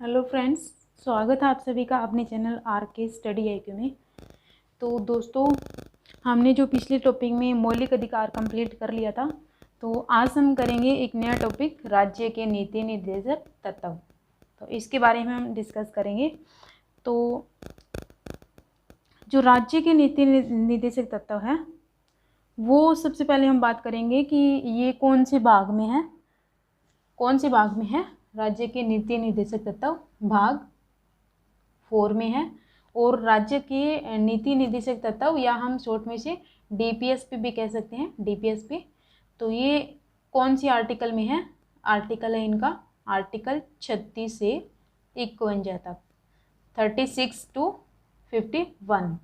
Hello friends, स्वागत है आप सभी का अपने चैनल आर के स्टडी आईक्यू में। तो दोस्तों, हमने जो पिछले टॉपिक में मौलिक अधिकार कंप्लीट कर लिया था, तो आज हम करेंगे एक नया टॉपिक, राज्य के नीति निर्देशक तत्व। तो इसके बारे में हम डिस्कस करेंगे। तो जो राज्य के नीति निर्देशक तत्व है, वो सबसे पहले हम बात करेंगे कि ये कौन से भाग में है। कौन से भाग में है? राज्य के नीति निर्देशक तत्व भाग 4 में है। और राज्य के नीति निर्देशक तत्व, या हम शॉर्ट में से डीपीएसपी भी कह सकते हैं, डीपीएसपी। तो ये कौन सी आर्टिकल में है? आर्टिकल है इनका आर्टिकल 36 से 51 तक, 36 to 51।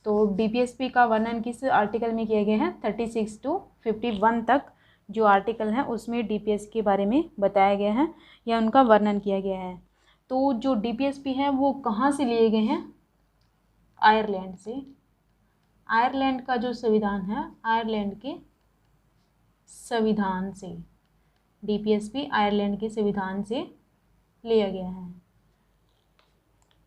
तो डीपीएसपी का वर्णन किस आर्टिकल में किया गया है? 36 to 51 तक जो आर्टिकल है उसमें डीपीएस के बारे में बताया गया है या उनका वर्णन किया गया है। तो जो डीपीएसपी है वो कहाँ से लिए गए हैं? आयरलैंड से। आयरलैंड का जो संविधान है, आयरलैंड के संविधान से डीपीएसपी आयरलैंड के संविधान से लिया गया है।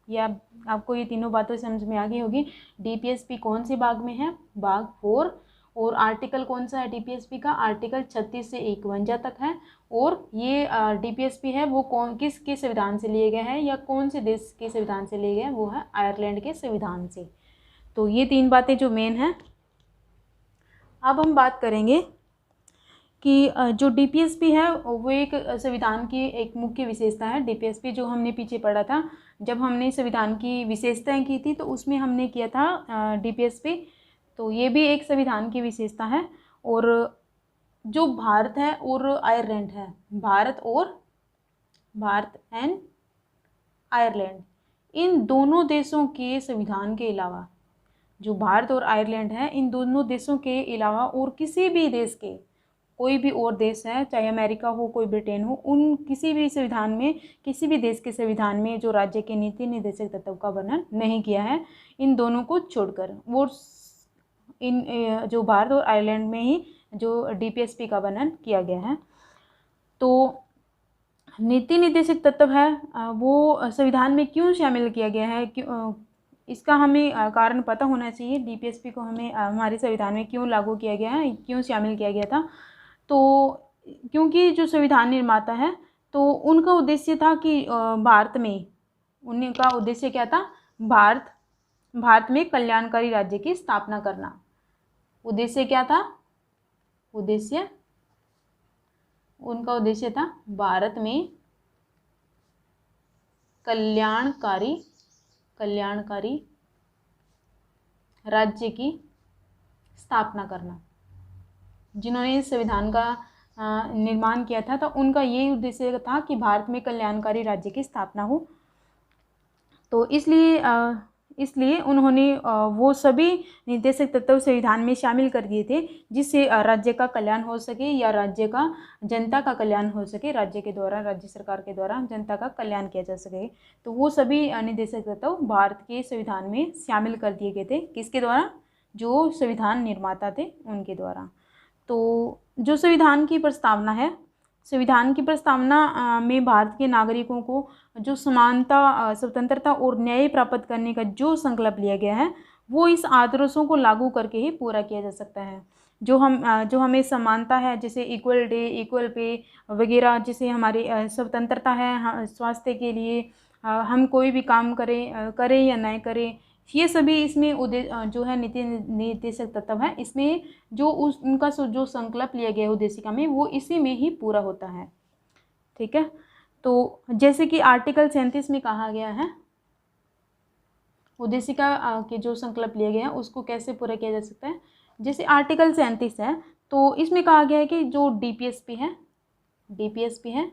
या आपको ये तीनों बातें समझ में आ गई होगी। डीपीएसपी कौन से भाग में है? भाग 4। और आर्टिकल कौन सा है डीपीएसपी का? आर्टिकल 36 से 51 तक है। और ये डीपीएसपी है वो किसके संविधान से लिए गए हैं या कौन से देश के संविधान से लिए गए हैं? वो है आयरलैंड के संविधान से। तो ये तीन बातें जो मेन हैं। अब हम बात करेंगे कि जो डीपीएसपी है वो एक संविधान की एक मुख्य विशेषता है। डीपीएसपी जो हमने पीछे पढ़ा था, जब हमने संविधान की विशेषताएं की थी, तो उसमें हमने किया था डीपीएसपी। तो ये भी एक संविधान की विशेषता है। और जो भारत है और आयरलैंड है, भारत एंड आयरलैंड, इन दोनों देशों के संविधान के अलावा, जो भारत और आयरलैंड है, इन दोनों देशों के अलावा और किसी भी देश के, कोई भी और देश है, चाहे अमेरिका हो, कोई ब्रिटेन हो, उन किसी भी संविधान में, किसी भी देश के संविधान में जो राज्य के नीति निर्देशक तत्व का वर्णन नहीं किया है, इन दोनों को छोड़कर। वो इन जो भारत और आयरलैंड में ही जो डीपीएसपी का वर्णन किया गया है। तो नीति निर्देशक तत्व है वो संविधान में क्यों शामिल किया गया है, इसका हमें कारण पता होना चाहिए। डीपीएसपी को हमें हमारे संविधान में क्यों लागू किया गया है, क्यों शामिल किया गया था? तो क्योंकि जो संविधान निर्माता है, तो उनका उद्देश्य था कि भारत में, उनका उद्देश्य क्या था? भारत में कल्याणकारी राज्य की स्थापना करना। उद्देश्य क्या था? उनका उद्देश्य था भारत में कल्याणकारी राज्य की स्थापना करना। जिन्होंने इस संविधान का निर्माण किया था, तो उनका यही उद्देश्य था कि भारत में कल्याणकारी राज्य की स्थापना हो। तो इसलिए उन्होंने वो सभी निर्देशक तत्व संविधान में शामिल कर दिए थे, जिससे राज्य का कल्याण हो सके या राज्य का, जनता का कल्याण हो सके, राज्य के द्वारा, राज्य सरकार के द्वारा जनता का कल्याण किया जा सके। तो वो सभी निर्देशक तत्व भारत के संविधान में शामिल कर दिए गए थे। किसके द्वारा? जो संविधान निर्माता थे उनके द्वारा। तो जो संविधान की प्रस्तावना है, संविधान की प्रस्तावना में भारत के नागरिकों को जो समानता, स्वतंत्रता और न्याय प्राप्त करने का जो संकल्प लिया गया है, वो इस आदर्शों को लागू करके ही पूरा किया जा सकता है। जो हमें समानता है, जैसे इक्वल डे, इक्वल पे वगैरह, जैसे हमारी स्वतंत्रता है स्वास्थ्य के लिए, हम कोई भी काम करें या नहीं करें, ये सभी इसमें जो है नीति निर्देशक तत्व है, इसमें जो उनका जो संकल्प लिया गया है उद्देशिका में, वो इसी में ही पूरा होता है। ठीक है। तो जैसे कि आर्टिकल 37 में कहा गया है, उद्देशिका के जो संकल्प लिए गए हैं उसको कैसे पूरा किया जा सकता है। जैसे आर्टिकल 37 है, तो इसमें कहा गया है कि जो डीपीएसपी है,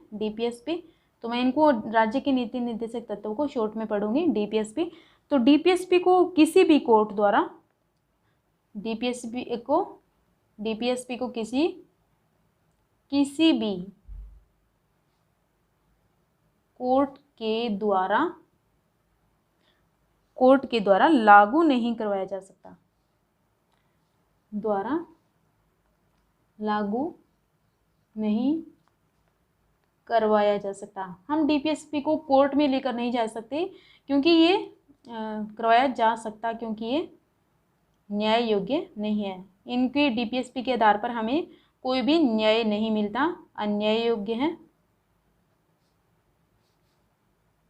तो मैं इनको राज्य के नीति निर्देशक तत्वों को शॉर्ट में पढ़ूंगी, डीपीएसपी। तो डीपीएसपी को किसी भी कोर्ट द्वारा, डीपीएसपी को किसी भी कोर्ट के द्वारा लागू नहीं करवाया जा सकता, लागू नहीं करवाया जा सकता। हम डीपीएसपी को कोर्ट में लेकर नहीं जा सकते क्योंकि ये करवाया जा सकता क्योंकि ये न्याय योग्य नहीं है। इनके डीपीएसपी के आधार पर हमें कोई भी न्याय नहीं मिलता, अन्याय योग्य है,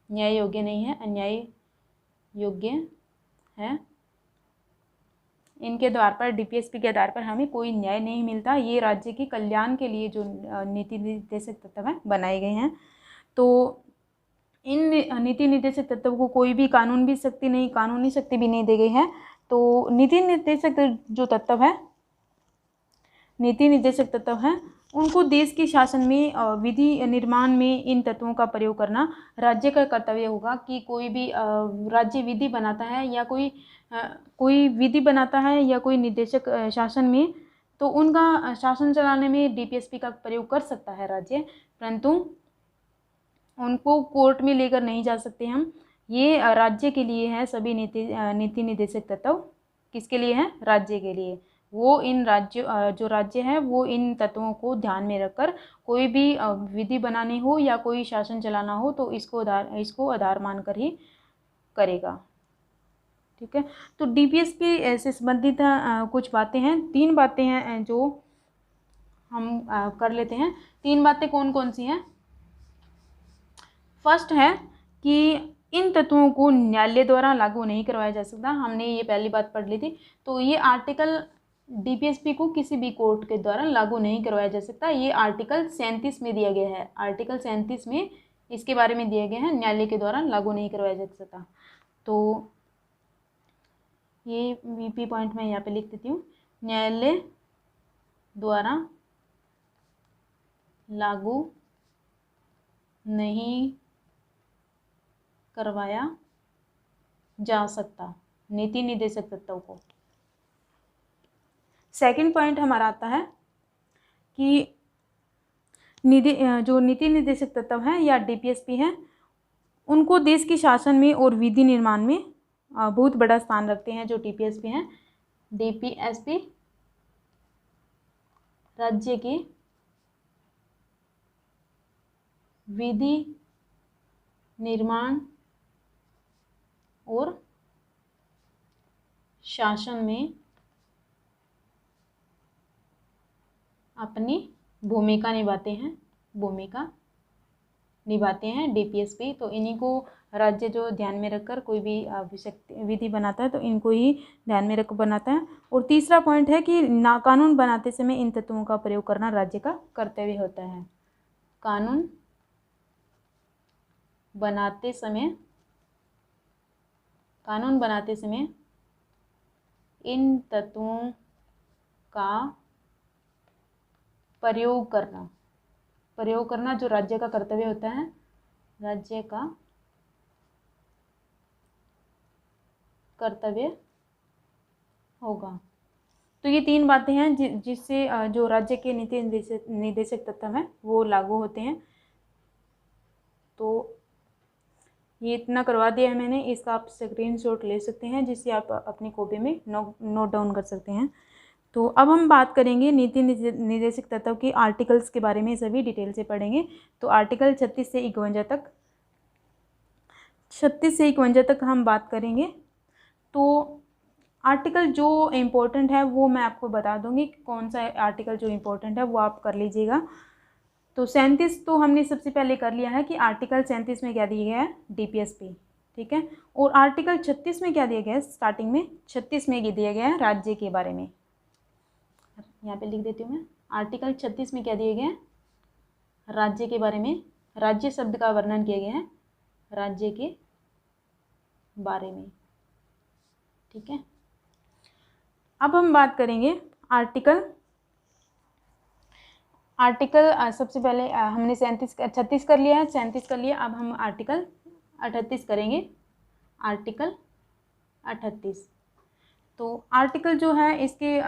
न्याय योग्य नहीं है, अन्याय योग्य है। इनके आधार पर डीपीएसपी के आधार पर हमें कोई न्याय नहीं मिलता। ये राज्य के कल्याण के लिए जो नीति निर्देशक तत्व हैं बनाए गए हैं। तो इन नीति निर्देशक तत्व को कोई भी कानूनी शक्ति भी नहीं दी गई है। तो नीति निर्देशक जो तत्व है, नीति निर्देशक तत्व हैं, उनको देश के शासन में विधि निर्माण में इन तत्वों का प्रयोग करना राज्य का कर्तव्य होगा। कि कोई भी राज्य विधि बनाता है या कोई विधि बनाता है या कोई निर्देशक शासन में, तो उनका शासन चलाने में डीपीएसपी का प्रयोग कर सकता है राज्य, परंतु उनको कोर्ट में लेकर नहीं जा सकते हम। ये राज्य के लिए है सभी नीति निर्देशक तत्व। किसके लिए है? राज्य के लिए। वो इन जो राज्य है वो इन तत्वों को ध्यान में रखकर कोई भी विधि बनानी हो या कोई शासन चलाना हो तो इसको आधार मानकर ही करेगा। ठीक है, तो डीपीएसपी से संबंधित कुछ बातें हैं, 3 बातें हैं जो हम कर लेते हैं। 3 बातें कौन कौन सी हैं? फर्स्ट है कि इन तत्वों को न्यायालय द्वारा लागू नहीं करवाया जा सकता। हमने ये पहली बात पढ़ ली थी। तो ये आर्टिकल डीपीएसपी को किसी भी कोर्ट के द्वारा लागू नहीं करवाया जा सकता। ये आर्टिकल 37 में दिया गया है। आर्टिकल 37 में इसके बारे में दिया गया है, न्यायालय के द्वारा लागू नहीं करवाया जा सकता। तो ये वीपी पॉइंट मैं यहाँ पे लिख देती हूँ, न्यायालय द्वारा लागू नहीं करवाया जा सकता नीति निर्देशक तत्वों को। सेकंड पॉइंट हमारा आता है कि जो नीति निर्देशक तत्व हैं या डीपीएसपी हैं, उनको देश के शासन में और विधि निर्माण में बहुत बड़ा स्थान रखते हैं। जो डीपीएसपी हैं, डीपीएसपी राज्य की विधि निर्माण और शासन में अपनी भूमिका निभाते हैं डीपीएसपी। तो इन्हीं को राज्य जो ध्यान में रखकर कोई भी विधि बनाता है तो इनको ही ध्यान में रखकर बनाता है। और तीसरा पॉइंट है कि कानून बनाते समय इन तत्वों का प्रयोग करना राज्य का कर्तव्य होता है। कानून बनाते समय इन तत्वों का प्रयोग करना जो राज्य का कर्तव्य होता है, राज्य का कर्तव्य होगा। तो ये 3 बातें हैं जिससे जो राज्य के नीति निर्देशक तत्व हैं वो लागू होते हैं। तो ये इतना करवा दिया है मैंने, इसका आप स्क्रीनशॉट ले सकते हैं जिससे आप अपनी कॉपी में नोट डाउन कर सकते हैं। तो अब हम बात करेंगे नीति निर्देशक तत्व के आर्टिकल्स के बारे में, सभी डिटेल से पढ़ेंगे। तो आर्टिकल 36 से 51 तक हम बात करेंगे। तो आर्टिकल जो इम्पोर्टेंट है वो मैं आपको बता दूंगी, कौन सा आर्टिकल जो इम्पोर्टेंट है वो आप कर लीजिएगा। तो 37 तो हमने सबसे पहले कर लिया है कि आर्टिकल 37 में क्या दिया गया है, डीपीएसपी। ठीक है, और आर्टिकल 36 में क्या दिया गया है, स्टार्टिंग में 36 में ये दिया गया है राज्य के बारे में। यहाँ पे लिख देती हूँ मैं, आर्टिकल 36 में क्या दिया गया है, राज्य के बारे में। राज्य शब्द का वर्णन किया गया है राज्य के बारे में। ठीक है, अब हम बात करेंगे आर्टिकल सबसे पहले हमने 36 कर लिया है, 37 कर लिया। अब हम आर्टिकल 38 करेंगे, आर्टिकल 38। तो आर्टिकल जो है इसके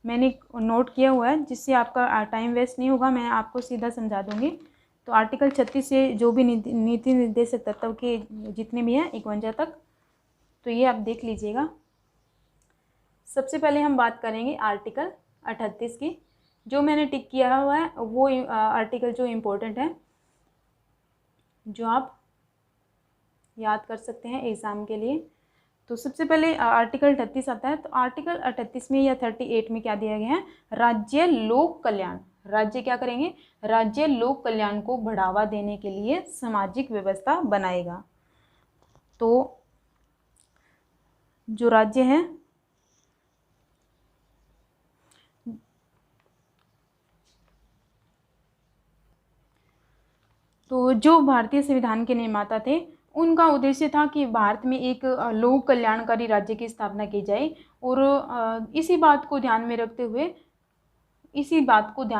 मैंने नोट किया हुआ है जिससे आपका टाइम वेस्ट नहीं होगा, मैं आपको सीधा समझा दूंगी। तो आर्टिकल 36 से जो भी नीति निर्देशक तत्व के जितने भी हैं 51 तक, तो ये आप देख लीजिएगा। सबसे पहले हम बात करेंगे आर्टिकल 38 की, जो मैंने टिक किया हुआ है वो आर्टिकल जो इम्पोर्टेंट है, जो आप याद कर सकते हैं एग्ज़ाम के लिए। तो सबसे पहले आर्टिकल 38 आता है। तो आर्टिकल 38 में या 38 में क्या दिया गया है, राज्य लोक कल्याण, राज्य क्या करेंगे, राज्य लोक कल्याण को बढ़ावा देने के लिए सामाजिक व्यवस्था बनाएगा। तो जो राज्य है, तो जो भारतीय संविधान के निर्माता थे उनका उद्देश्य था कि भारत में एक लोक कल्याणकारी राज्य की स्थापना की जाए, और इसी बात को ध्यान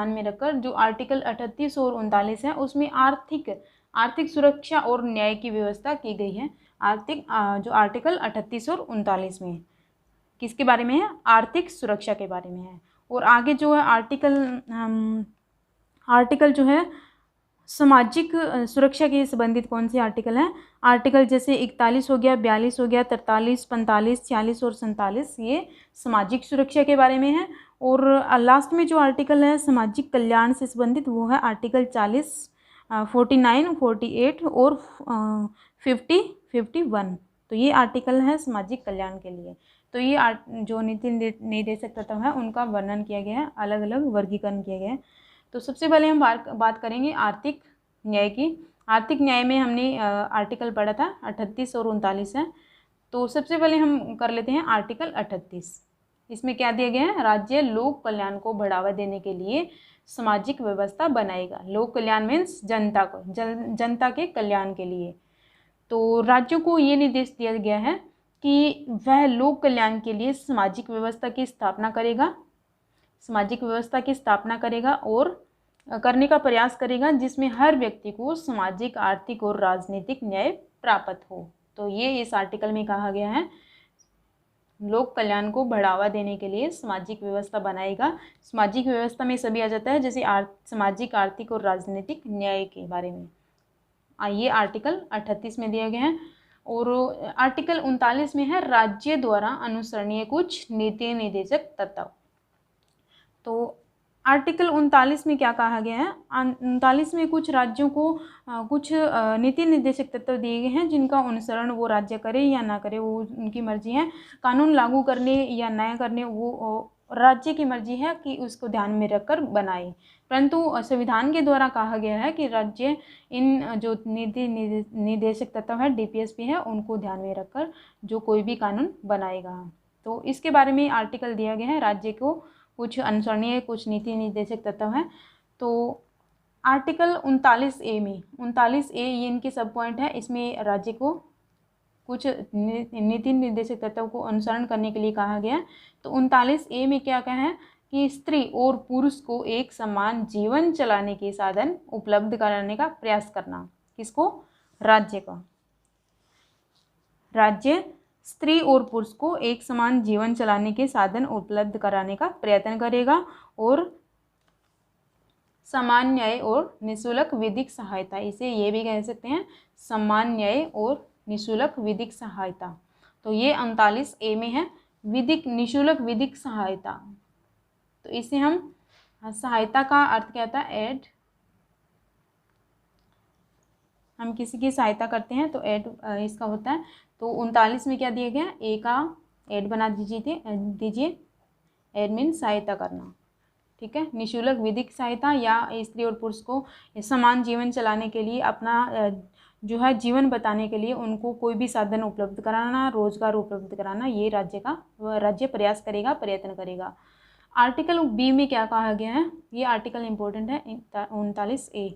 में रखकर जो आर्टिकल 38 और 39 है उसमें आर्थिक सुरक्षा और न्याय की व्यवस्था की गई है। जो आर्टिकल 38 और 39 में किसके बारे में है, आर्थिक सुरक्षा के बारे में है। और आगे जो है आर्टिकल जो है सामाजिक सुरक्षा के संबंधित कौन से आर्टिकल हैं, आर्टिकल जैसे 41 हो गया, 42 हो गया, 43, 45, 46 और 47, ये सामाजिक सुरक्षा के बारे में है। और लास्ट में जो आर्टिकल है सामाजिक कल्याण से संबंधित वो है आर्टिकल 40, 49, 48 और 51। तो ये आर्टिकल है सामाजिक कल्याण के लिए। तो ये जो नीति निर्देशक तत्व है उनका वर्णन किया गया है, अलग अलग वर्गीकरण किया गया है। तो सबसे पहले हम बात करेंगे आर्थिक न्याय की। आर्थिक न्याय में हमने आर्टिकल पढ़ा था 38 और 39 है। तो सबसे पहले हम कर लेते हैं आर्टिकल 38। इसमें क्या दिया गया है, राज्य लोक कल्याण को बढ़ावा देने के लिए सामाजिक व्यवस्था बनाएगा। लोक कल्याण मीन्स जनता के कल्याण के लिए। तो राज्यों को ये निर्देश दिया गया है कि वह लोक कल्याण के लिए सामाजिक व्यवस्था की स्थापना करेगा और करने का प्रयास करेगा जिसमें हर व्यक्ति को सामाजिक, आर्थिक और राजनीतिक न्याय प्राप्त हो। तो ये इस आर्टिकल में कहा गया है, लोक कल्याण को बढ़ावा देने के लिए सामाजिक व्यवस्था बनाएगा। सामाजिक व्यवस्था में सभी आ जाता है, जैसे सामाजिक, आर्थिक और राजनीतिक न्याय के बारे में। ये आर्टिकल 38 में दिया गया है। और आर्टिकल 39 में है राज्य द्वारा अनुसरणीय कुछ नीति निर्देशक तत्व। तो आर्टिकल 39 में क्या कहा गया है, 39 में कुछ राज्यों को कुछ नीति निर्देशक तत्व दिए गए हैं जिनका अनुसरण वो राज्य करे या ना करे, वो उनकी मर्जी है। कानून लागू करने या न करने वो राज्य की मर्जी है कि उसको ध्यान में रखकर बनाए। परंतु संविधान के द्वारा कहा गया है कि राज्य इन जो नीति निर्देशक तत्व है, DPSP है, उनको ध्यान में रखकर जो कोई भी कानून बनाएगा। तो इसके बारे में आर्टिकल दिया गया है, राज्य को कुछ अनुसरणीय कुछ नीति निर्देशक तत्व हैं। तो आर्टिकल 39A में 39A ये इनके सब पॉइंट है। इसमें राज्य को कुछ नीति निर्देशक तत्व को अनुसरण करने के लिए कहा गया है। तो 39A में क्या कहा है कि स्त्री और पुरुष को एक समान जीवन चलाने के साधन उपलब्ध कराने का प्रयास करना। किसको, राज्य का। राज्य स्त्री और पुरुष को एक समान जीवन चलाने के साधन उपलब्ध कराने का प्रयत्न करेगा और समान न्याय और निःशुल्क विधिक सहायता, इसे ये भी कह सकते हैं समान न्याय और निःशुल्क विधिक सहायता। तो ये 39A में है, निःशुल्क विधिक सहायता। तो इसे हम सहायता का अर्थ क्या होता है, एड। हम किसी की सहायता करते हैं तो एड इसका होता है। तो 39 में क्या दिया गया, ए का एड बना दीजिए। एड मीन सहायता करना, ठीक है। निःशुल्क विधिक सहायता या स्त्री और पुरुष को समान जीवन चलाने के लिए, अपना जो है जीवन बताने के लिए उनको कोई भी साधन उपलब्ध कराना, रोजगार उपलब्ध कराना, ये राज्य प्रयास करेगा, प्रयत्न करेगा। आर्टिकल B में क्या कहा गया है, ये आर्टिकल इम्पोर्टेंट है, 39A।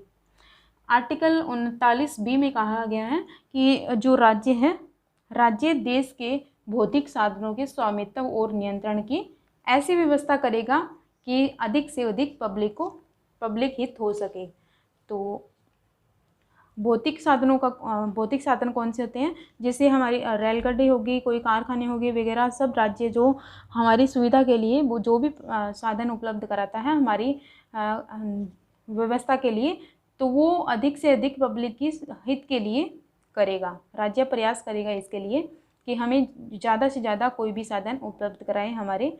आर्टिकल 39B में कहा गया है कि जो राज्य है, राज्य देश के भौतिक साधनों के स्वामित्व और नियंत्रण की ऐसी व्यवस्था करेगा कि अधिक से अधिक पब्लिक हित हो सके। तो भौतिक साधन कौन से होते हैं, जैसे हमारी रेलगाड़ी होगी, कोई कारखाने होंगे वगैरह, सब राज्य जो हमारी सुविधा के लिए वो जो भी साधन उपलब्ध कराता है हमारी व्यवस्था के लिए, तो वो अधिक से अधिक पब्लिक की हित के लिए करेगा। राज्य प्रयास करेगा इसके लिए कि हमें ज़्यादा से ज़्यादा कोई भी साधन उपलब्ध कराए हमारे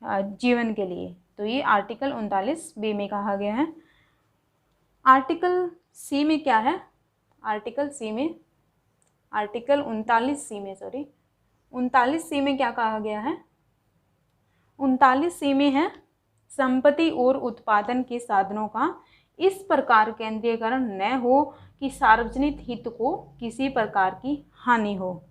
जीवन के लिए। तो ये आर्टिकल 39B में कहा गया है। आर्टिकल सी में क्या है? आर्टिकल 39C में क्या कहा गया है? 39C में है, संपत्ति और उत्पादन के साधनों का इस प्रकार केंद्रीयकरण न हो कि सार्वजनिक हित को किसी प्रकार की हानि हो।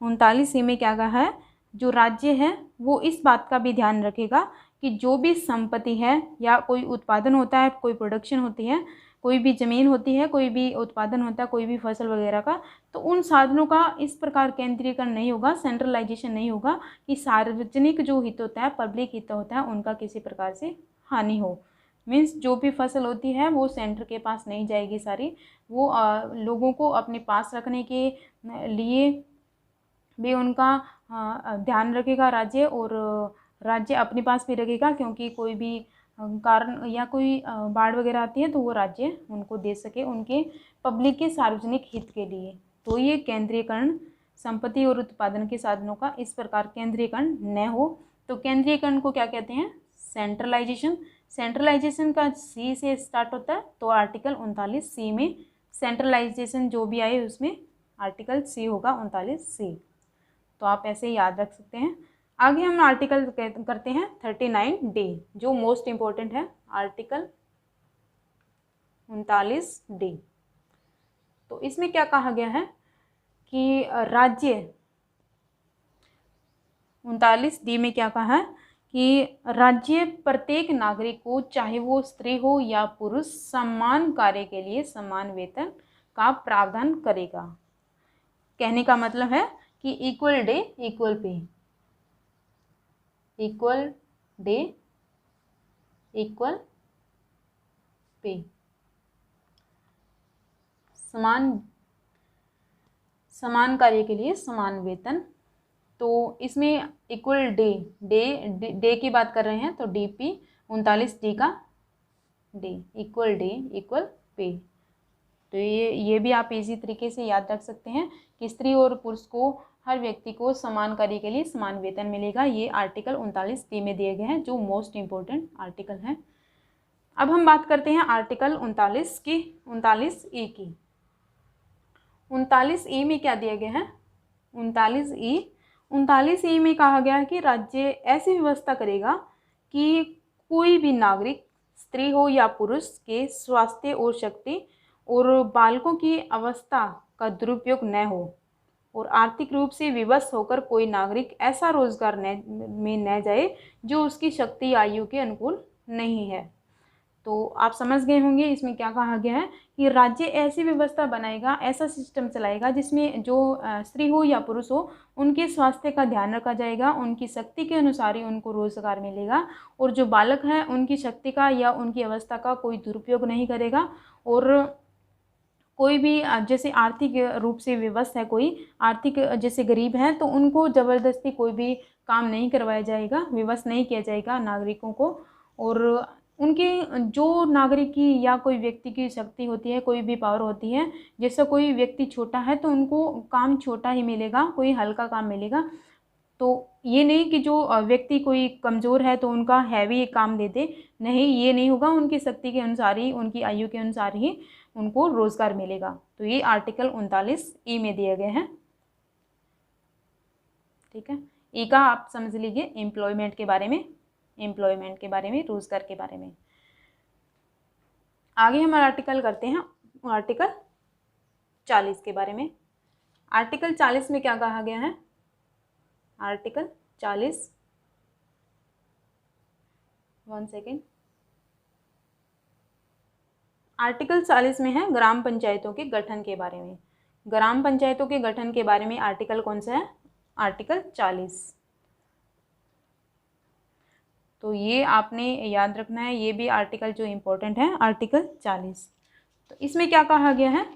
39C में क्या कहा है? जो राज्य है वो इस बात का भी ध्यान रखेगा कि जो भी संपत्ति है या कोई उत्पादन होता है, कोई प्रोडक्शन होती है, कोई भी ज़मीन होती है, कोई भी उत्पादन होता है, कोई भी फसल वगैरह का, तो उन साधनों का इस प्रकार केंद्रीकरण नहीं होगा, सेंट्रलाइजेशन नहीं होगा कि सार्वजनिक जो हित होता है, पब्लिक हित होता है, उनका किसी प्रकार से हानि हो। मीन्स जो भी फसल होती है वो सेंटर के पास नहीं जाएगी सारी, वो लोगों को अपने पास रखने के लिए भी उनका ध्यान रखेगा राज्य, और राज्य अपने पास भी रखेगा, क्योंकि कोई भी कारण या कोई बाढ़ वगैरह आती है तो वो राज्य उनको दे सके उनके पब्लिक के सार्वजनिक हित के लिए। तो ये केंद्रीयकरण, संपत्ति और उत्पादन के साधनों का इस प्रकार केंद्रीयकरण न हो। तो केंद्रीयकरण को क्या कहते हैं? सेंट्रलाइजेशन। सेंट्रलाइजेशन का सी से स्टार्ट होता है, तो आर्टिकल 39C में सेंट्रलाइजेशन जो भी आए उसमें आर्टिकल सी होगा 39C। तो आप ऐसे याद रख सकते हैं। आगे हम आर्टिकल करते हैं 39D, जो मोस्ट इम्पोर्टेंट है, आर्टिकल 39D। तो इसमें क्या कहा गया है कि राज्य, 39D में क्या कहा है कि राज्य प्रत्येक नागरिक को, चाहे वो स्त्री हो या पुरुष, समान कार्य के लिए समान वेतन का प्रावधान करेगा। कहने का मतलब है कि equal day equal pay, equal day equal pay, समान कार्य के लिए समान वेतन। तो इसमें इक्वल डे की बात कर रहे हैं, तो DP 39D का day, equal day equal pay. तो ये भी आप इसी तरीके से याद रख सकते हैं कि स्त्री और पुरुष को, हर व्यक्ति को समान कार्य के लिए समान वेतन मिलेगा। ये आर्टिकल 39D में दिए गए हैं, जो मोस्ट इम्पोर्टेंट आर्टिकल है। अब हम बात करते हैं आर्टिकल 39E की। 39E में क्या दिया गया है? 39E में कहा गया है कि राज्य ऐसी व्यवस्था करेगा कि कोई भी नागरिक, स्त्री हो या पुरुष, के स्वास्थ्य और शक्ति और बालकों की अवस्था का दुरुपयोग न हो, और आर्थिक रूप से विवश होकर कोई नागरिक ऐसा रोजगार में न जाए जो उसकी शक्ति आयु के अनुकूल नहीं है। तो आप समझ गए होंगे इसमें क्या कहा गया है कि राज्य ऐसी व्यवस्था बनाएगा, ऐसा सिस्टम चलाएगा जिसमें जो स्त्री हो या पुरुष हो, उनके स्वास्थ्य का ध्यान रखा जाएगा, उनकी शक्ति के अनुसार ही उनको रोजगार मिलेगा, और जो बालक हैं उनकी शक्ति का या उनकी अवस्था का कोई दुरुपयोग नहीं करेगा, और कोई भी जैसे आर्थिक रूप से विवश है, कोई आर्थिक जैसे गरीब हैं, तो उनको ज़बरदस्ती कोई भी काम नहीं करवाया जाएगा, विवश नहीं किया जाएगा नागरिकों को। और उनके जो नागरिक की या कोई व्यक्ति की शक्ति होती है, कोई भी पावर होती है, जैसे कोई व्यक्ति छोटा है तो उनको काम छोटा ही मिलेगा, कोई हल्का काम मिलेगा। तो ये नहीं कि जो व्यक्ति कोई कमज़ोर है तो उनका हैवी काम दे दे, नहीं, ये नहीं होगा। उनकी शक्ति के अनुसार ही, उनकी आयु के अनुसार ही उनको रोजगार मिलेगा। तो ये आर्टिकल 39E में दिए गए हैं। ठीक है, ई का आप समझ लीजिए एम्प्लॉयमेंट के बारे में, रोजगार के बारे में। आगे हम आर्टिकल करते हैं आर्टिकल 40 के बारे में। आर्टिकल 40 में क्या कहा गया है? Article 40, 1 second. आर्टिकल 40 में है ग्राम पंचायतों के गठन के बारे में। ग्राम पंचायतों के गठन के बारे में आर्टिकल कौन सा है? आर्टिकल 40। तो ये आपने याद रखना है, ये भी आर्टिकल जो इम्पोर्टेंट है, आर्टिकल 40। तो इसमें क्या कहा गया है?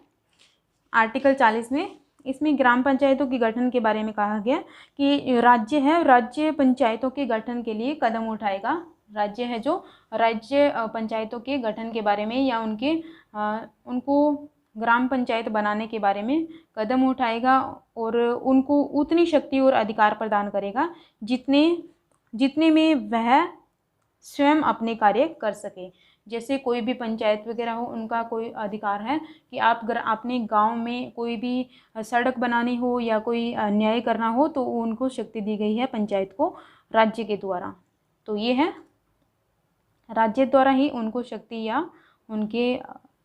आर्टिकल 40 में इसमें ग्राम पंचायतों के गठन के बारे में कहा गया कि राज्य है, राज्य पंचायतों के गठन के लिए कदम उठाएगा। राज्य है जो राज्य पंचायतों के गठन के बारे में या उनको ग्राम पंचायत बनाने के बारे में कदम उठाएगा, और उनको उतनी शक्ति और अधिकार प्रदान करेगा जितने में वह स्वयं अपने कार्य कर सके। जैसे कोई भी पंचायत वगैरह हो, उनका कोई अधिकार है कि आप अगर अपने गांव में कोई भी सड़क बनानी हो या कोई न्याय करना हो तो उनको शक्ति दी गई है पंचायत को राज्य के द्वारा। तो ये है राज्य द्वारा ही उनको शक्ति या उनके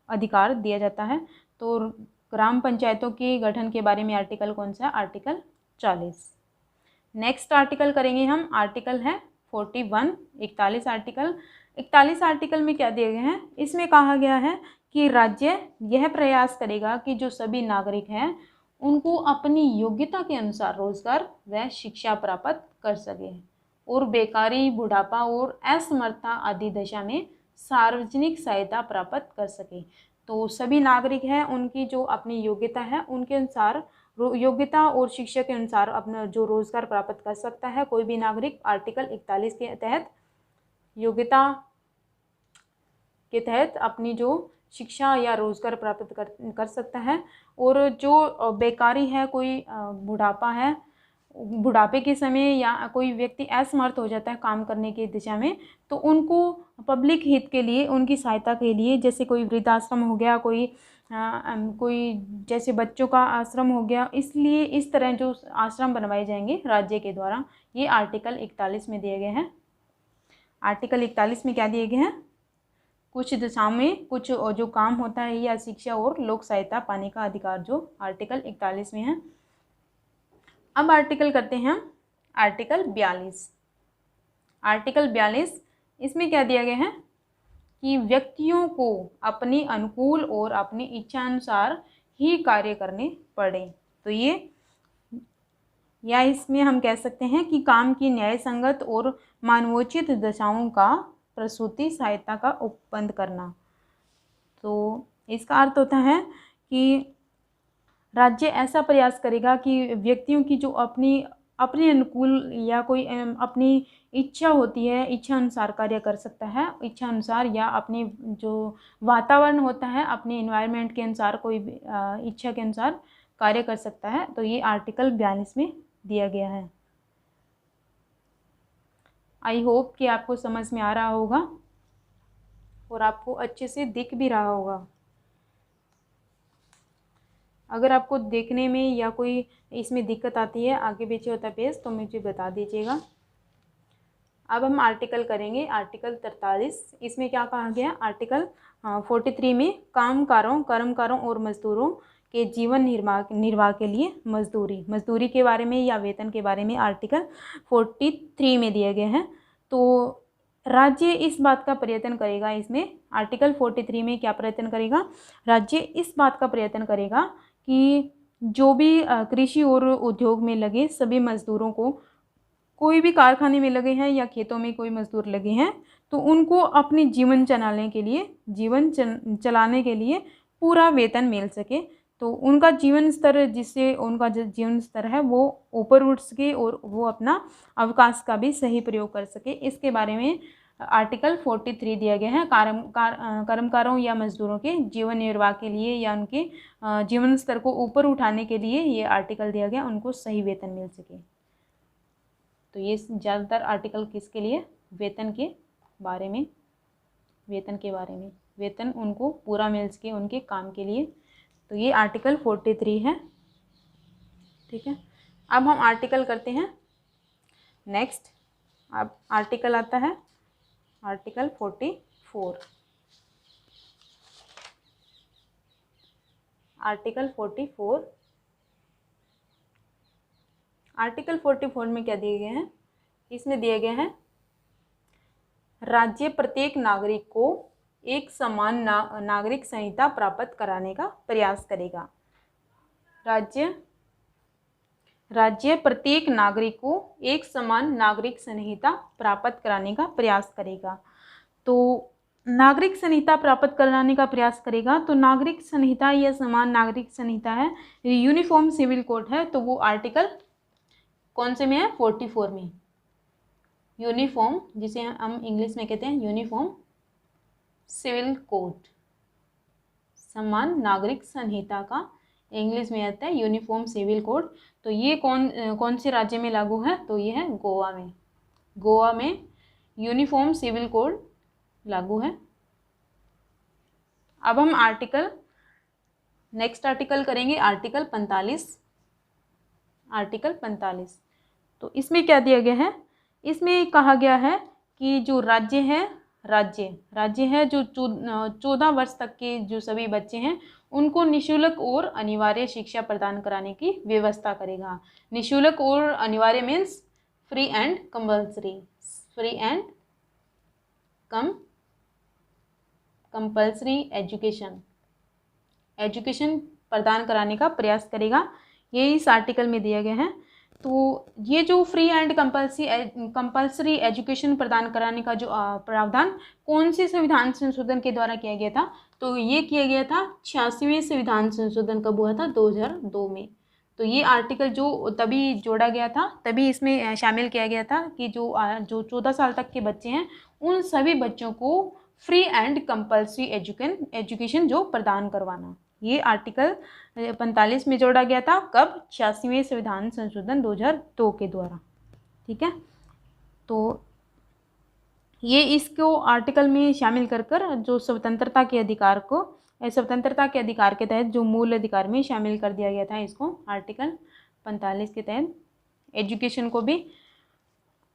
अधिकार दिया जाता है। तो ग्राम पंचायतों के गठन के बारे में आर्टिकल कौन सा है? आर्टिकल 40। नेक्स्ट आर्टिकल करेंगे हम, आर्टिकल है 41, 41 आर्टिकल। 41 आर्टिकल में क्या दिए गए हैं? इसमें कहा गया है कि राज्य यह प्रयास करेगा कि जो सभी नागरिक हैं उनको अपनी योग्यता के अनुसार रोजगार व शिक्षा प्राप्त कर सके और बेकारी, बुढ़ापा और असमर्थता आदि दशा में सार्वजनिक सहायता प्राप्त कर सके। तो सभी नागरिक हैं, उनकी जो अपनी योग्यता है उनके अनुसार, योग्यता और शिक्षा के अनुसार अपना जो रोजगार प्राप्त कर सकता है कोई भी नागरिक। आर्टिकल 41 के तहत योग्यता के तहत अपनी जो शिक्षा या रोजगार प्राप्त कर सकता है। और जो बेकारी है, कोई बुढ़ापा है, बुढ़ापे के समय या कोई व्यक्ति असमर्थ हो जाता है काम करने की दिशा में, तो उनको पब्लिक हित के लिए, उनकी सहायता के लिए, जैसे कोई वृद्धाश्रम हो गया, कोई जैसे बच्चों का आश्रम हो गया, इसलिए इस तरह जो आश्रम बनवाए जाएंगे राज्य के द्वारा, ये आर्टिकल 41 में दिए गए हैं। आर्टिकल 41 में क्या दिए गए हैं? कुछ दिशाओं में कुछ जो काम होता है या शिक्षा और लोक सहायता पाने का अधिकार जो आर्टिकल 41 में है। अब आर्टिकल करते हैं हम आर्टिकल 42। आर्टिकल 42, इसमें क्या दिया गया है कि व्यक्तियों को अपनी अनुकूल और अपनी इच्छा अनुसार ही कार्य करने पड़े। तो ये, या इसमें हम कह सकते हैं कि काम की न्याय संगत और मानवोचित दशाओं का प्रसूति सहायता का उपबंध करना। तो इसका अर्थ होता है कि राज्य ऐसा प्रयास करेगा कि व्यक्तियों की जो अपने अनुकूल या कोई अपनी इच्छा होती है, इच्छा अनुसार कार्य कर सकता है, इच्छा अनुसार, या अपने जो वातावरण होता है अपने एनवायरनमेंट के अनुसार कोई इच्छा के अनुसार कार्य कर सकता है। तो ये आर्टिकल 42 में दिया गया है। आई होप कि आपको समझ में आ रहा होगा और आपको अच्छे से दिख भी रहा होगा। अगर आपको देखने में या कोई इसमें दिक्कत आती है, आगे पीछे होता पेज, तो मुझे बता दीजिएगा। अब हम आर्टिकल करेंगे आर्टिकल 43। इसमें क्या कहा गया? आर्टिकल 43 में कर्मकारों और मजदूरों के जीवन निर्वाह के लिए मजदूरी के बारे में या वेतन के बारे में आर्टिकल 43 में दिए गए हैं। तो राज्य इस बात का प्रयत्न करेगा, इसमें आर्टिकल 43 में क्या प्रयत्न करेगा? राज्य इस बात का प्रयत्न करेगा कि जो भी कृषि और उद्योग में लगे सभी मजदूरों को, कोई भी कारखाने में लगे हैं या खेतों में कोई मजदूर लगे हैं, तो उनको अपनी जीवन चलाने के लिए पूरा वेतन मिल सके। तो उनका जीवन स्तर, जिससे उनका जो जीवन स्तर है वो ऊपर उठ सके और वो अपना अवकाश का भी सही प्रयोग कर सके, इसके बारे में आर्टिकल 43 दिया गया है। कर्मकारों या मजदूरों के जीवन निर्वाह के लिए या उनके जीवन स्तर को ऊपर उठाने के लिए ये आर्टिकल दिया गया, उनको सही वेतन मिल सके। तो ये ज़्यादातर आर्टिकल किसके लिए? वेतन के बारे में, वेतन उनको पूरा मिल सके उनके काम के लिए। तो ये आर्टिकल 43 है, ठीक है। अब हम आर्टिकल करते हैं नेक्स्ट। अब आर्टिकल आता है आर्टिकल 44। आर्टिकल 44 में क्या दिए गए हैं? इसमें दिए गए हैं राज्य प्रत्येक नागरिक को एक समान नागरिक संहिता प्राप्त कराने का प्रयास करेगा। राज्य प्रत्येक नागरिक को एक समान नागरिक संहिता प्राप्त कराने का प्रयास करेगा। तो नागरिक संहिता प्राप्त कराने का प्रयास करेगा, तो नागरिक संहिता या समान नागरिक संहिता है, यूनिफॉर्म सिविल कोड है। तो वो आर्टिकल कौन से में है? 44 में। यूनिफॉर्म, जिसे हम इंग्लिश में कहते हैं यूनिफॉर्म सिविल कोड, समान नागरिक संहिता का इंग्लिश में आता है यूनिफॉर्म सिविल कोड। तो ये कौन से राज्य में लागू है? तो ये है गोवा में। गोवा में यूनिफॉर्म सिविल कोड लागू है। अब हम नेक्स्ट आर्टिकल करेंगे, आर्टिकल 45। आर्टिकल 45, तो इसमें क्या दिया गया है? इसमें कहा गया है कि जो राज्य है जो 14 वर्ष तक के जो सभी बच्चे हैं उनको निःशुल्क और अनिवार्य शिक्षा प्रदान कराने की व्यवस्था करेगा। निःशुल्क और अनिवार्य means free and compulsory, free and compulsory education प्रदान कराने का प्रयास करेगा। ये इस आर्टिकल में दिया गया है। तो ये जो फ्री एंड कंपल्सरी एजुकेशन प्रदान कराने का जो प्रावधान कौन से संविधान संशोधन के द्वारा किया गया था? तो ये किया गया था 86वें संविधान संशोधन कब हुआ था? 2002 में। तो ये आर्टिकल जो तभी जोड़ा गया था, तभी इसमें शामिल किया गया था कि जो 14 साल तक के बच्चे हैं उन सभी बच्चों को फ्री एंड कंपल्सरी एजुकेशन जो प्रदान करवाना, ये आर्टिकल 45 में जोड़ा गया था। कब? 86वें संविधान संशोधन 2002 के द्वारा। ठीक है, तो ये इसको आर्टिकल में शामिल कर जो स्वतंत्रता के अधिकार के तहत जो मूल अधिकार में शामिल कर दिया गया था इसको, आर्टिकल 45 के तहत एजुकेशन को भी।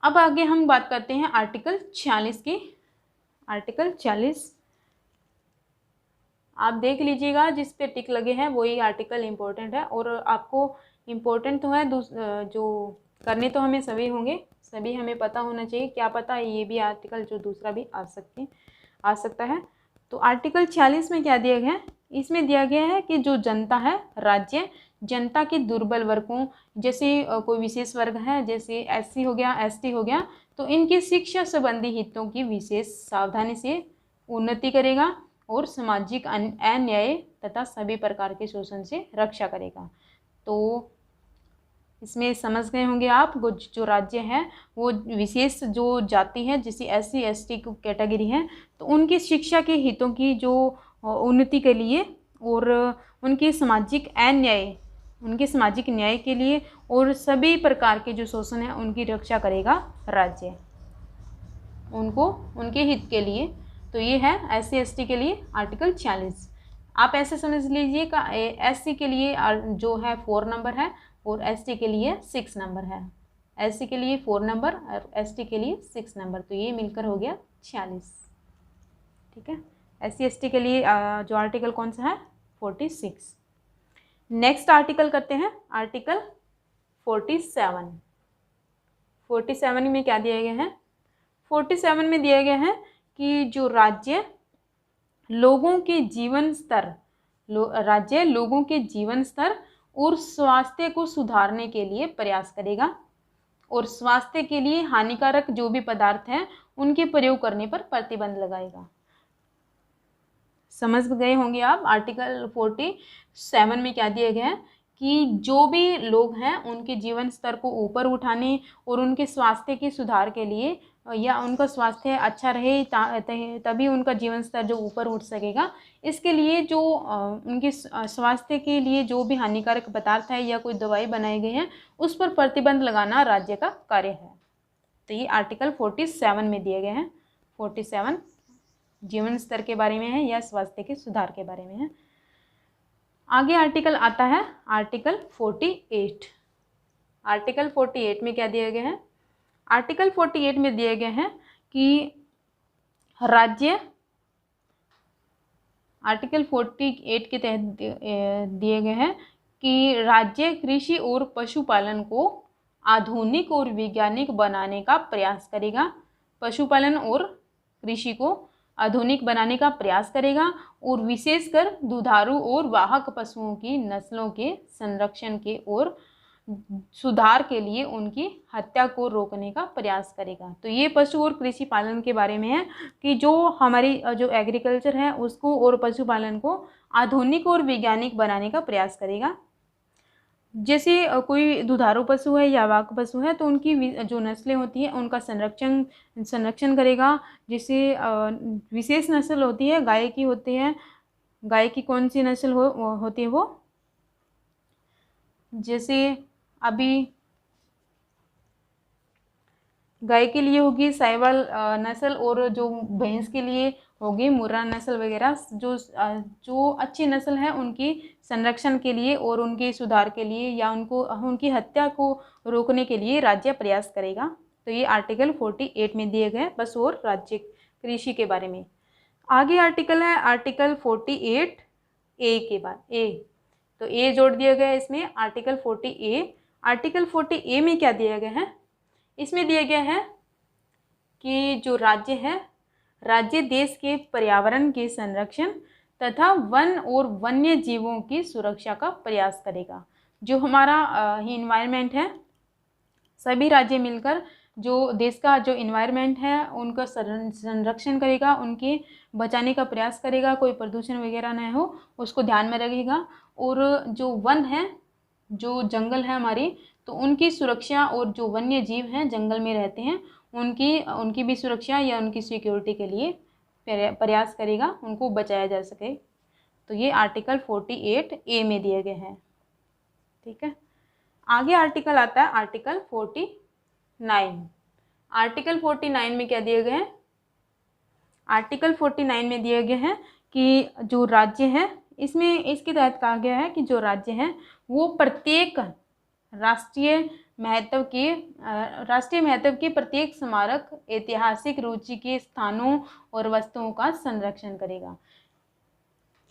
अब आगे हम बात करते हैं आर्टिकल 46 की। आर्टिकल 40 आप देख लीजिएगा, जिस पे टिक लगे हैं वही आर्टिकल इम्पोर्टेंट है, और आपको इम्पोर्टेंट तो है, जो करने तो हमें सभी होंगे, सभी हमें पता होना चाहिए। क्या पता ये भी आर्टिकल जो दूसरा भी आ सकता है। तो आर्टिकल 46 में क्या दिया गया है? इसमें दिया गया है कि जो जनता है, राज्य जनता के दुर्बल वर्गों, जैसे कोई विशेष वर्ग है जैसे SC हो गया, ST हो गया, तो इनकी शिक्षा संबंधी हितों की विशेष सावधानी से उन्नति करेगा और सामाजिक अन्याय तथा सभी प्रकार के शोषण से रक्षा करेगा। तो इसमें समझ गए होंगे आप, जो राज्य है वो विशेष जो जाति है जैसे SC ST को कैटेगरी है, तो उनकी शिक्षा के हितों की जो उन्नति के लिए और उनके सामाजिक न्याय के लिए और सभी प्रकार के जो शोषण है उनकी रक्षा करेगा राज्य, उनके हित के लिए। तो ये है SC ST के लिए आर्टिकल 46। आप ऐसे समझ लीजिए का SC के लिए जो है 4 नंबर है और ST के लिए 6 नंबर है। SC के लिए 4 नंबर और ST के लिए 6 नंबर, तो ये मिलकर हो गया 46। ठीक है, SC ST के लिए जो आर्टिकल कौन सा है? 46। नेक्स्ट आर्टिकल करते हैं, आर्टिकल 47। 47 में क्या दिया गया है? 47 में दिया गया है कि जो राज्य लोगों के जीवन स्तर और स्वास्थ्य को सुधारने के लिए प्रयास करेगा और स्वास्थ्य के लिए हानिकारक जो भी पदार्थ हैं उनके प्रयोग करने पर प्रतिबंध लगाएगा। समझ गए होंगे आप। आर्टिकल 47 में क्या दिया गया है कि जो भी लोग हैं उनके जीवन स्तर को ऊपर उठाने और उनके स्वास्थ्य के सुधार के लिए, या उनका स्वास्थ्य अच्छा रहे तभी उनका जीवन स्तर जो ऊपर उठ सकेगा, इसके लिए जो उनके स्वास्थ्य के लिए जो भी हानिकारक पदार्थ है या कोई दवाई बनाई गई है उस पर प्रतिबंध लगाना राज्य का कार्य है। तो ये आर्टिकल 47 में दिए गए हैं। 47 जीवन स्तर के बारे में है या स्वास्थ्य के सुधार के बारे में है। आगे आर्टिकल आता है आर्टिकल 48। आर्टिकल 48 में क्या दिया गया है? आर्टिकल 48 में दिया गया है कि राज्य, आर्टिकल 48 के तहत दिए गए हैं कि राज्य कृषि और पशुपालन को आधुनिक और वैज्ञानिक बनाने का प्रयास करेगा। पशुपालन और कृषि को आधुनिक बनाने का प्रयास करेगा और विशेषकर दुधारू और वाहक पशुओं की नस्लों के संरक्षण के और सुधार के लिए उनकी हत्या को रोकने का प्रयास करेगा। तो ये पशु और कृषि पालन के बारे में है कि जो हमारी जो एग्रीकल्चर है उसको और पशुपालन को आधुनिक और वैज्ञानिक बनाने का प्रयास करेगा। जैसे कोई दुधारू पशु है या वाहक पशु है तो उनकी जो नस्लें होती हैं उनका संरक्षण करेगा। जैसे विशेष नस्ल होती है गाय की होती है, गाय की कौन सी नस्ल होती है वो, जैसे अभी गाय के लिए होगी साहिवाल नस्ल, और जो भैंस के लिए होगी मुर्रा नस्ल वगैरह। जो अच्छी नस्ल है उनकी संरक्षण के लिए और उनके सुधार के लिए या उनकी हत्या को रोकने के लिए राज्य प्रयास करेगा। तो ये आर्टिकल 48 में दिए गए पशु और राज्य कृषि के बारे में। आगे आर्टिकल है आर्टिकल 48 ए के बाद ए, तो ए जोड़ दिया गया है इसमें आर्टिकल 40 ए। आर्टिकल 40 ए में क्या दिया गया है, इसमें दिया गया है कि जो राज्य है, राज्य देश के पर्यावरण के संरक्षण तथा वन और वन्य जीवों की सुरक्षा का प्रयास करेगा। जो हमारा इन्वायरमेंट है, सभी राज्य मिलकर जो देश का जो इन्वायरमेंट है उनका संरक्षण करेगा, उनके बचाने का प्रयास करेगा, कोई प्रदूषण वगैरह न हो उसको ध्यान में रखेगा। और जो वन है, जो जंगल है हमारी, तो उनकी सुरक्षा और जो वन्य जीव हैं जंगल में रहते हैं उनकी भी सुरक्षा या उनकी सिक्योरिटी के लिए प्रयास करेगा, उनको बचाया जा सके। तो ये आर्टिकल 48 ए में दिए गए हैं। ठीक है, आगे आर्टिकल आता है आर्टिकल 49। आर्टिकल 49 में क्या दिए गए हैं, आर्टिकल 49 में दिए गए हैं कि जो राज्य है, इसमें इसके तहत कहा गया है कि जो राज्य है वो प्रत्येक राष्ट्रीय महत्व के प्रत्येक स्मारक, ऐतिहासिक रुचि के स्थानों और वस्तुओं का संरक्षण करेगा।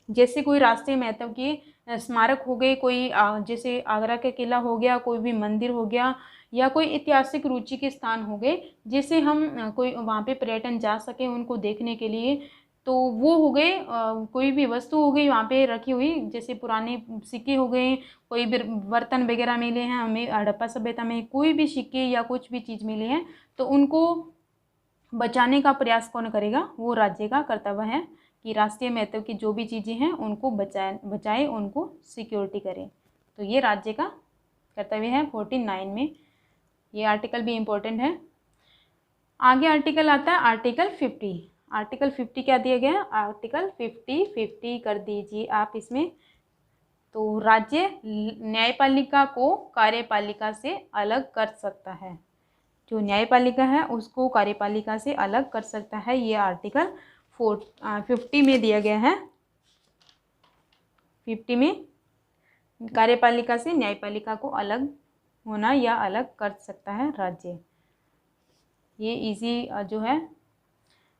जैसे कोई राष्ट्रीय महत्व के स्मारक हो गए, कोई जैसे आगरा का किला हो गया, कोई भी मंदिर हो गया, या कोई ऐतिहासिक रुचि के स्थान हो गए जिसे हम कोई वहाँ पे पर्यटन जा सके उनको देखने के लिए, तो वो हो गए। कोई भी वस्तु हो गई वहाँ पे रखी हुई, जैसे पुराने सिक्के हो गए, कोई भी बर्तन वगैरह मिले हैं हमें हड़प्पा सभ्यता में, कोई भी सिक्के या कुछ भी चीज़ मिली है, तो उनको बचाने का प्रयास कौन करेगा, वो राज्य का कर्तव्य है कि राष्ट्रीय महत्व की जो भी चीज़ें हैं उनको बचाए, उनको सिक्योरिटी करें। तो ये राज्य का कर्तव्य है 49 में। ये आर्टिकल भी इम्पोर्टेंट है। आगे आर्टिकल आता है आर्टिकल 50। आर्टिकल 50 क्या दिया गया है, आर्टिकल 50 कर दीजिए आप इसमें। तो राज्य न्यायपालिका को कार्यपालिका से अलग कर सकता है, जो न्यायपालिका है उसको कार्यपालिका से अलग कर सकता है। ये आर्टिकल 50 में दिया गया है। 50 में कार्यपालिका से न्यायपालिका को अलग होना या अलग कर सकता है राज्य। ये इजी जो है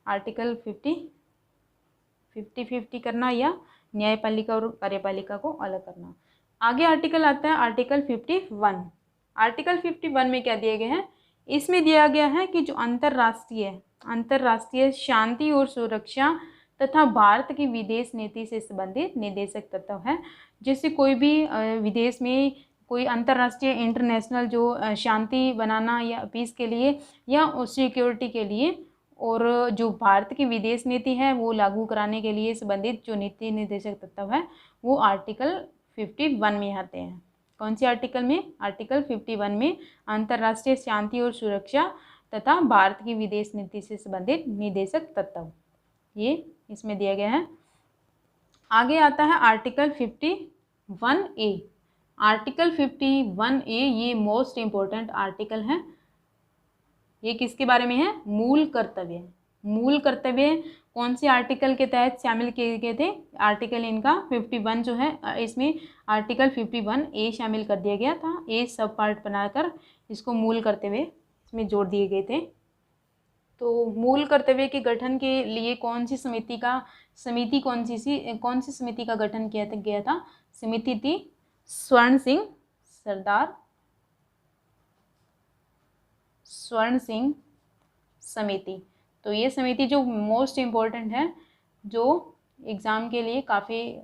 आर्टिकल 50 करना या न्यायपालिका और कार्यपालिका को अलग करना। आगे आर्टिकल आता है आर्टिकल 51। आर्टिकल 51 में क्या दिए गए हैं, इसमें दिया गया है कि जो अंतर्राष्ट्रीय शांति और सुरक्षा तथा भारत की विदेश नीति से संबंधित निर्देशक तत्व है। जैसे कोई भी विदेश में कोई अंतर्राष्ट्रीय इंटरनेशनल जो शांति बनाना या पीस के लिए या सिक्योरिटी के लिए, और जो भारत की विदेश नीति है वो लागू कराने के लिए संबंधित जो नीति निर्देशक तत्व है वो आर्टिकल 51 में आते हैं। कौन सी आर्टिकल में, आर्टिकल 51 में अंतर्राष्ट्रीय शांति और सुरक्षा तथा भारत की विदेश नीति से संबंधित निर्देशक तत्व, ये इसमें दिया गया है। आगे आता है आर्टिकल 51A। आर्टिकल 51A ये मोस्ट इम्पोर्टेंट आर्टिकल है। ये किसके बारे में है, मूल कर्तव्य। मूल कर्तव्य कौन से आर्टिकल के तहत शामिल किए गए थे, आर्टिकल इनका 51 जो है, इसमें आर्टिकल 51A शामिल कर दिया गया था। ए सब पार्ट बनाकर इसको मूल कर्तव्य इसमें जोड़ दिए गए थे। तो मूल कर्तव्य के गठन के लिए कौन सी समिति का गठन किया गया था, समिति थी स्वर्ण सिंह समिति। तो ये समिति जो मोस्ट इम्पोर्टेंट है, जो एग्ज़ाम के लिए काफ़ी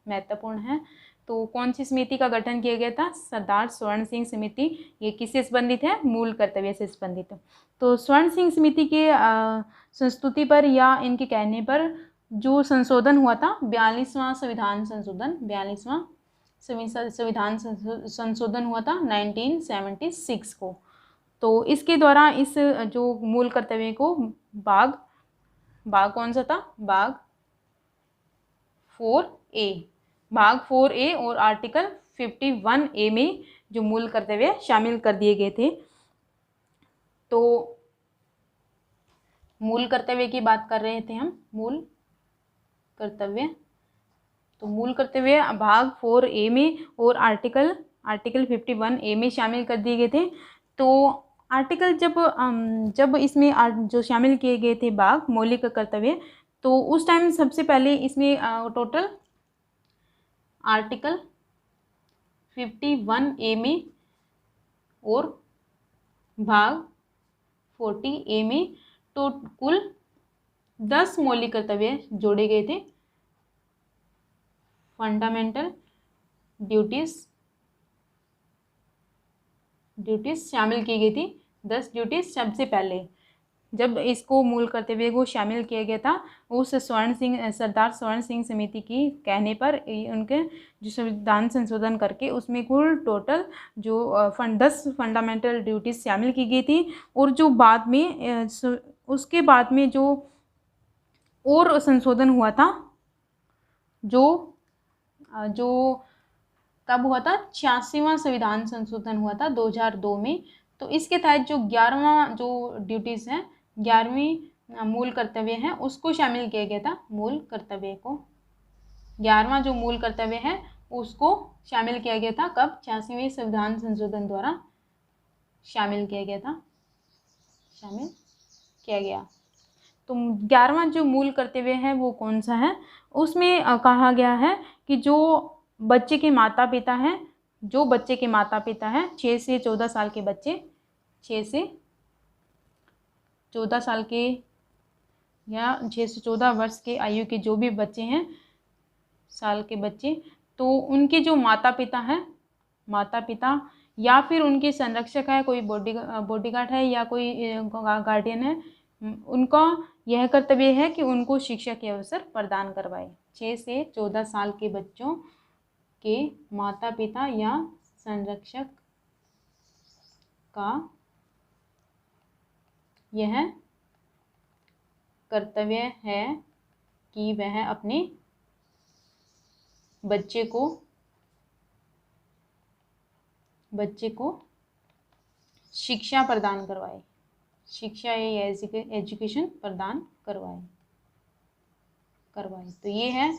महत्वपूर्ण है। तो कौन सी समिति का गठन किया गया था, सरदार स्वर्ण सिंह समिति। ये किससे संबंधित है, मूल कर्तव्य से संबंधित है। तो स्वर्ण सिंह समिति के संस्तुति पर या इनके कहने पर जो संशोधन हुआ था, 42वां संविधान संशोधन हुआ था 1976 को। तो इसके द्वारा इस जो मूल कर्तव्य को भाग कौन सा था, भाग 4A और आर्टिकल 51A में जो मूल कर्तव्य शामिल कर दिए गए थे। तो मूल कर्तव्य की बात कर रहे थे हम, मूल कर्तव्य। तो मूल कर्तव्य भाग 4A में और आर्टिकल 51A में शामिल कर दिए गए थे। तो आर्टिकल जब इसमें जो शामिल किए गए थे भाग मौलिक कर्तव्य, तो उस टाइम सबसे पहले इसमें टोटल आर्टिकल 51A में और भाग 40A में तो कुल 10 मौलिक कर्तव्य जोड़े गए थे। फंडामेंटल ड्यूटीज शामिल की गई थी, 10 ड्यूटीज। सबसे पहले जब इसको मूल कर्तव्य को शामिल किया गया था, उस सरदार स्वर्ण सिंह समिति की कहने पर उनके जो संविधान संशोधन करके उसमें कुल टोटल जो 10 फंडामेंटल ड्यूटीज शामिल की गई थी। और जो बाद में उसके बाद में जो और संशोधन हुआ था, जो कब हुआ था, 86वां संविधान संशोधन हुआ था 2002 में। तो इसके तहत जो 11वां जो ड्यूटीज़ हैं, 11वीं मूल कर्तव्य है, उसको शामिल किया गया था। मूल कर्तव्य को 11वां जो मूल कर्तव्य है उसको शामिल किया गया था। कब? 86वें संविधान संशोधन द्वारा शामिल किया गया। तो 11वां जो मूल कर्तव्य है वो कौन सा है? उसमें कहा गया है कि जो बच्चे के माता पिता हैं, 6 से 14 साल के बच्चे, 6 से 14 साल के या 6 से 14 वर्ष के आयु के जो भी बच्चे हैं, साल के बच्चे, तो उनके जो माता पिता या फिर उनके संरक्षक है, कोई बॉडीगार्ड है या कोई गार्डियन है, उनका यह कर्तव्य है कि उनको शिक्षा के अवसर प्रदान करवाए। 6 से 14 साल के बच्चों के माता पिता या संरक्षक का यह कर्तव्य है कि वह अपने बच्चे को शिक्षा प्रदान करवाए, शिक्षा या एजुकेशन प्रदान करवाए। तो ये है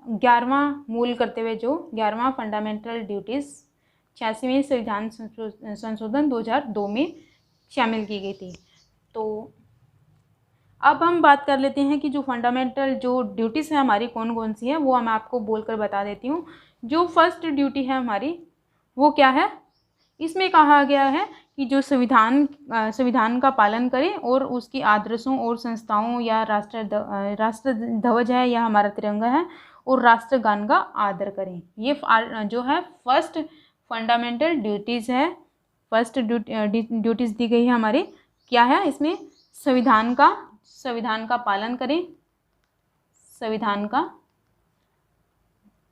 11वां मूल कर्तव्य, जो 11वां फंडामेंटल ड्यूटीज़ 86वें संविधान संशोधन 2002 में शामिल की गई थी। तो अब हम बात कर लेते हैं कि जो फंडामेंटल जो ड्यूटीज़ हैं हमारी कौन कौन सी है, वो मैं आपको बोलकर बता देती हूँ। जो फर्स्ट ड्यूटी है हमारी वो क्या है? इसमें कहा गया है कि जो संविधान का पालन करें और उसकी आदर्शों और संस्थाओं या राष्ट्र ध्वज है या हमारा तिरंगा है और राष्ट्रगान का आदर करें। ये जो है फर्स्ट फंडामेंटल ड्यूटीज़ है। फर्स्ट ड्यूटीज़ दी गई है हमारी, क्या है इसमें? संविधान का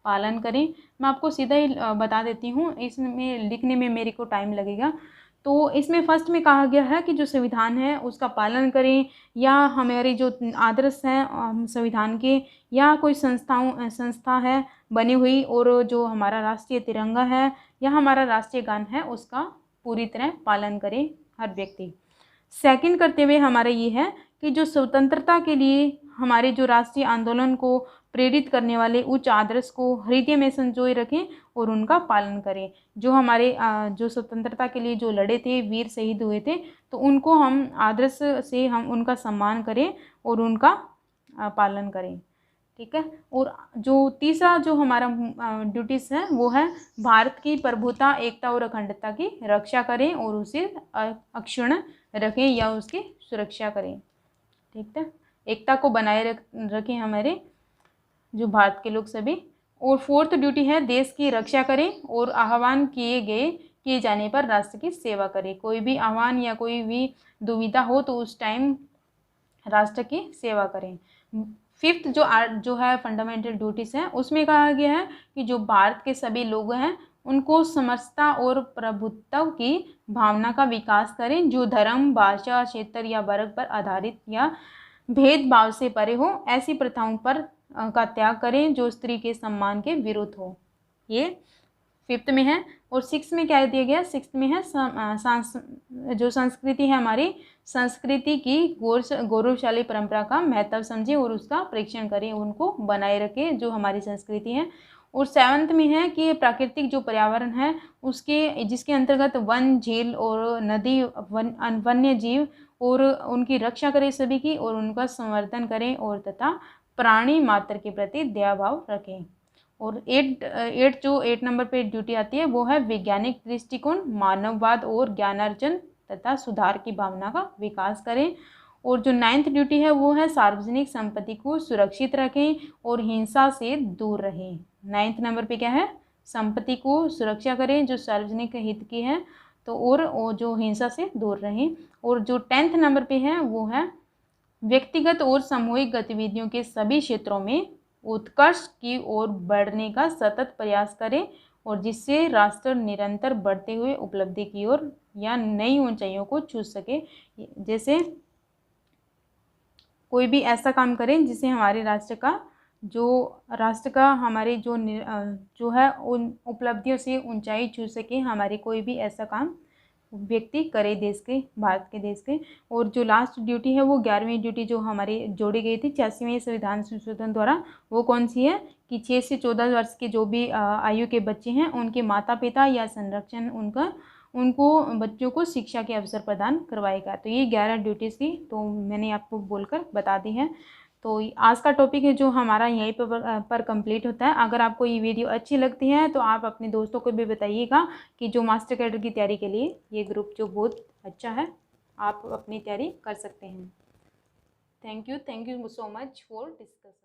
पालन करें, मैं आपको सीधा ही बता देती हूँ, इसमें लिखने में मेरे को टाइम लगेगा। तो इसमें फर्स्ट में कहा गया है कि जो संविधान है उसका पालन करें, या हमारे जो आदर्श हैं संविधान के, या कोई संस्था है बनी हुई, और जो हमारा राष्ट्रीय तिरंगा है या हमारा राष्ट्रीय गान है उसका पूरी तरह पालन करे हर व्यक्ति। सेकंड कर्तव्य हमारा ये है कि जो स्वतंत्रता के लिए हमारे जो राष्ट्रीय आंदोलन को प्रेरित करने वाले उच्च आदर्श को हृदय में संजोए रखें और उनका पालन करें। जो हमारे जो स्वतंत्रता के लिए जो लड़े थे, वीर शहीद हुए थे, तो उनको हम आदर्श से हम उनका सम्मान करें और उनका पालन करें। ठीक है। और जो तीसरा जो हमारा ड्यूटीज़ है वो है भारत की प्रभुता, एकता और अखंडता की रक्षा करें और उसे अक्षुण्ण रखें या उसकी सुरक्षा करें। ठीक है, एकता को बनाए रखें हमारे जो भारत के लोग सभी। और फोर्थ ड्यूटी है देश की रक्षा करें और आह्वान किए जाने पर राष्ट्र की सेवा करें। कोई भी आह्वान या कोई भी दुविधा हो तो उस टाइम राष्ट्र की सेवा करें। फिफ्थ जो है फंडामेंटल ड्यूटीज़ हैं, उसमें कहा गया है कि जो भारत के सभी लोग हैं उनको समरसता और प्रभुत्व की भावना का विकास करें, जो धर्म, भाषा, क्षेत्र या वर्ग पर आधारित या भेदभाव से परे हो। ऐसी प्रथाओं पर का त्याग करें जो स्त्री के सम्मान के विरुद्ध हो। ये 5th में है। और 6 में क्या दिया गया, 6 में है जो संस्कृति है हमारी, संस्कृति की गौरवशाली परंपरा का महत्व समझें और उसका परीक्षण करें, उनको बनाए रखें जो हमारी संस्कृति है। और 7th में है कि प्राकृतिक जो पर्यावरण है उसके जिसके अंतर्गत वन, झील और नदी, वन्य जीव और उनकी रक्षा करें सभी की, और उनका संवर्धन करें और तथा प्राणी मात्र के प्रति दया भाव रखें। और 8 नंबर पे ड्यूटी आती है वो है वैज्ञानिक दृष्टिकोण, मानववाद और ज्ञानार्जन तथा सुधार की भावना का विकास करें। और जो 9th ड्यूटी है वो है सार्वजनिक संपत्ति को सुरक्षित रखें और हिंसा से दूर रहें। 9th नंबर पे क्या है, संपत्ति को सुरक्षा करें जो सार्वजनिक हित की है, तो और जो हिंसा से दूर रहें। और जो 10th नंबर पे है वो है व्यक्तिगत और सामूहिक गतिविधियों के सभी क्षेत्रों में उत्कर्ष की ओर बढ़ने का सतत प्रयास करें और जिससे राष्ट्र निरंतर बढ़ते हुए उपलब्धि की ओर या नई ऊंचाइयों को छू सके। जैसे कोई भी ऐसा काम करें जिससे हमारे राष्ट्र का हमारे जो है उन उपलब्धियों से ऊंचाई छू सके, हमारे कोई भी ऐसा काम व्यक्ति करे देश के, भारत के देश के। और जो लास्ट ड्यूटी है वो 11वीं ड्यूटी जो हमारी जोड़ी गई थी 86वें संविधान संशोधन द्वारा, वो कौन सी है कि 6 से 14 वर्ष के जो भी आयु के बच्चे हैं उनके माता पिता या संरक्षण उनको बच्चों को शिक्षा के अवसर प्रदान करवाएगा। तो ये 11 ड्यूटीज़ थी, तो मैंने आपको बोलकर बता दी है। तो आज का टॉपिक है जो हमारा यहीं पर कंप्लीट होता है। अगर आपको ये वीडियो अच्छी लगती है तो आप अपने दोस्तों को भी बताइएगा कि जो मास्टर कैडर की तैयारी के लिए ये ग्रुप जो बहुत अच्छा है, आप अपनी तैयारी कर सकते हैं। Thank you so much for discussion.